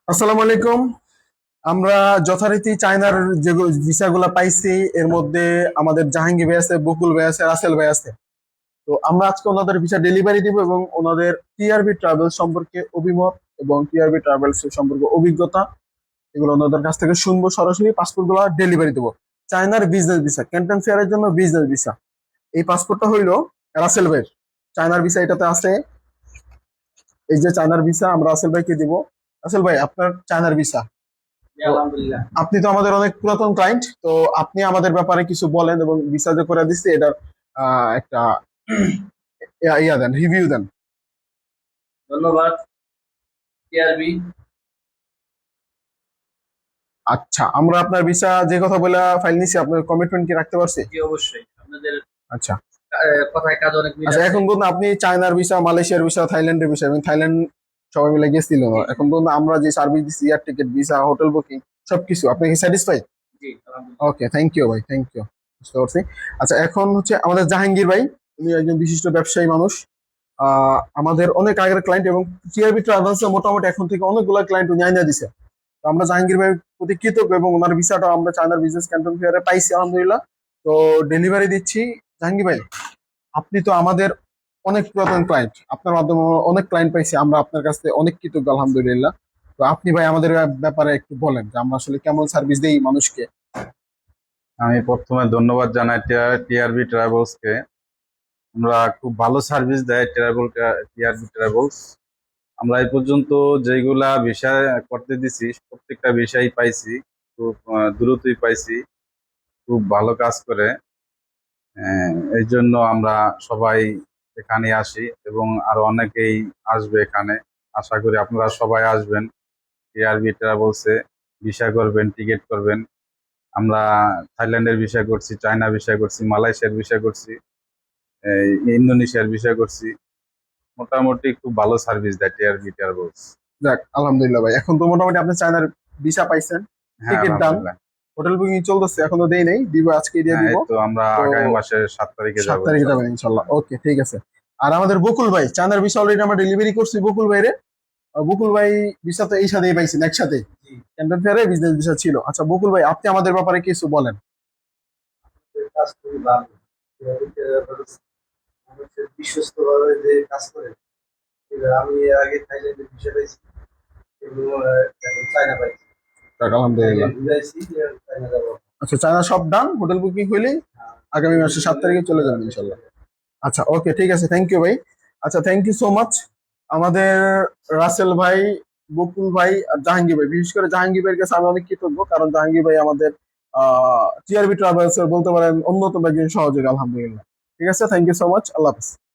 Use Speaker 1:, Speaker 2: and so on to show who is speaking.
Speaker 1: আসসালামু আলাইকুম। আমরা যথারীতি চায়নার যে ভিসাগুলো পাইছি এর মধ্যে আমাদের জাহাঙ্গীর ভাই আছে, বকুল ভাই আছে, রাসেল ভাই আছে। তো আমরা আজকে ওনাদের ভিসা ডেলিভারি দিব এবং ওনাদের টিআরবি ট্রাভেলস সম্পর্কে অভিমত এবং টিআরবি ট্রাভেলস সম্পর্কে অভিজ্ঞতা এগুলো ওনাদের কাছ থেকে শুনবো। সরাসরি পাসপোর্ট গুলো ডেলিভারি দেবো। চায়নার বিজনেস ভিসা, ক্যান্টন ফেয়ারের জন্য বিজনেস ভিসা। এই পাসপোর্টটা হইলো রাসেল ভাইয়ের। চায়নার ভিসা এটাতে আছে। এই যে চায়নার ভিসা আমরা রাসেল ভাইকে দিব। রাসেল ভাই, আপনার চায়নার ভিসা।
Speaker 2: জি, আলহামদুলিল্লাহ।
Speaker 1: আপনি তো আমাদের অনেক পুরাতন ক্লায়েন্ট, তো আপনি আমাদের ব্যাপারে কিছু বলেন এবং ভিসা যে করে দিচ্ছি এটার একটা ইয়া দেন, রিভিউ দেন।
Speaker 2: ধন্যবাদ টিআরবি।
Speaker 1: আচ্ছা, আমরা আপনার ভিসা যে কথা বলে ফাইল নিছি, আপনার কমিটমেন্ট কি রাখতে পারছি?
Speaker 2: জি, অবশ্যই আপনাদের
Speaker 1: আচ্ছা।
Speaker 2: কথায় কাজ অনেক মিল
Speaker 1: আচ্ছা,
Speaker 2: আছে।
Speaker 1: এখন পর্যন্ত আপনি চায়নার ভিসা, মালয়েশিয়ার ভিসা, থাইল্যান্ডের ভিসা এবং থাইল্যান্ড সবাই মিলে গেছিল না, এখন পর্যন্ত আমরা যে সার্ভিস দিচ্ছি, air ticket, visa, hotel booking সবকিছু, আপনি কি স্যাটিসফাইড?
Speaker 2: জি, আলহামদুলিল্লাহ।
Speaker 1: ওকে, থ্যাংক ইউ ভাই, থ্যাংক ইউ। বুঝতে পারছি। আচ্ছা, এখন হচ্ছে আমাদের জাহাঙ্গীর ভাই। উনি একজন বিশিষ্ট ব্যবসায়ী মানুষ। আমাদের অনেক আগের ক্লায়েন্ট এবং টিআরবি ট্রাভেলস মোটামুটি এখন থেকে অনেকগুলো ক্লায়েন্ট উনি আইনা দিছে। তো আমরা জাহাঙ্গীর ভাই প্রতি কৃতজ্ঞ এবং ওনার ভিসাটা আমরা চায়নার বিজনেস ক্যান্টন ফেয়ারে পাইছি আলহামদুলিল্লাহ। তো ডেলিভারি দিচ্ছি। জাহাঙ্গীর ভাই, আপনি তো আমাদের অনেক পুরাতন ক্লায়েন্ট, আপনার মাধ্যমে অনেক ক্লায়েন্ট পাইছি, আমরা আপনার কাছ থেকে অনেক কৃতজ্ঞ আলহামদুলিল্লাহ। তো আপনি ভাই আমাদের ব্যাপারে একটু বলেন যে আমরা আসলে কেমন সার্ভিস দেই মানুষকে।
Speaker 3: আমি প্রথমে ধন্যবাদ জানাই টিআরবি ট্রাভেলসকে। আমরা খুব ভালো সার্ভিস দেয় টিআরবি ট্রাভেলস। আমরা এই পর্যন্ত যেগুলা বিষয় করতে দিছি প্রত্যেকটা বিষয় পাইছি, খুব দ্রুতই পাইছি, খুব ভালো কাজ করে। এই জন্য আমরা সবাই এখানে আসি এবং আরো অনেকেই আসবে এখানে। আশা করি আপনারা সবাই আসবেন টিআরবি ট্রাভেলসে, ভিসা করবেন, টিকিট করবেন। আমরা থাইল্যান্ডের বিষয় করছি, চায়না বিষয় করছি, মালয়েশিয়ার বিষয় করছি, এই ইন্দোনেশিয়ার বিষয় করছি। মোটামুটি খুব ভালো সার্ভিস দেয় টিআরবি ট্রাভেলস।
Speaker 1: যাক আলহামদুলিল্লাহ ভাই, এখন তো মোটামুটি আপনি চায়নার ভিসা পাইছেন,
Speaker 3: হ্যাঁ,
Speaker 1: টিকিট ডান,
Speaker 3: আলহামদুলিল্লাহ।
Speaker 1: হোটেল বুকিং চলতেছে, এখনো দেই নাই, দিব, আজকে দিয়ে
Speaker 3: হ্যাঁ,
Speaker 1: দিব।
Speaker 3: এই তো আমরা
Speaker 1: তো
Speaker 3: আগামী মাসের 7 তারিখে
Speaker 1: 7
Speaker 3: যাবো
Speaker 1: তারিখে যাবেন
Speaker 3: ইনশাল্লাহ।
Speaker 1: ইনশাল্লাহ। ওকে, ঠিক আছে। আর আমাদের বকুল ভাই, চায়নার ভিসা অলরেডি আমরা ডেলিভারি করছি বকুল ভাইরে। বকুল ভাই ভিসা তো এই সাথেই পাইছেন, একসাথে
Speaker 2: জি,
Speaker 1: ক্যান্টন ফেয়ারে বিজনেস ভিসা ছিল। আচ্ছা বকুল ভাই, আপনি আমাদের ব্যাপারে কিছু বলেন।
Speaker 4: এর কাজ খুবই ভালো। মানুষের বিশ্বস্তভাবে যে কাজ করে, এবার আমি এর আগে থাইল্যান্ডের ভিসা পাইছি এবং এখন চায়না পাইছি।
Speaker 1: যাক আলহামদুলিল্লাহ।
Speaker 4: থাইল্যান্ড ঘুরাইছি, এবার চায়না যাবো।
Speaker 1: আচ্ছা, চায়না সব ডান, হোটেল বুকিং হইলেই আগামী মাসে 7 তারিখে চলে যাবেন ইনশাল্লাহ। আচ্ছা, ওকে, ঠিক আছে, থ্যাংক ইউ ভাই। আচ্ছা, থ্যাংক ইউ সো মাচ। আমাদের রাসেল ভাই, বকুল ভাই আর জাহাঙ্গীর ভাই, বিশেষ করে জাহাঙ্গীর ভাইয়ের কাছে আমি অনেক কৃতজ্ঞ, কারণ জাহাঙ্গীর ভাই আমাদের টিআরবি ট্রাভেলস এর বলতে পারেন অন্যতম একজন সহযোগী আলহামদুলিল্লাহ। ঠিক আছে, থ্যাংক ইউ সো মাচ, আল্লাহ হাফিজ।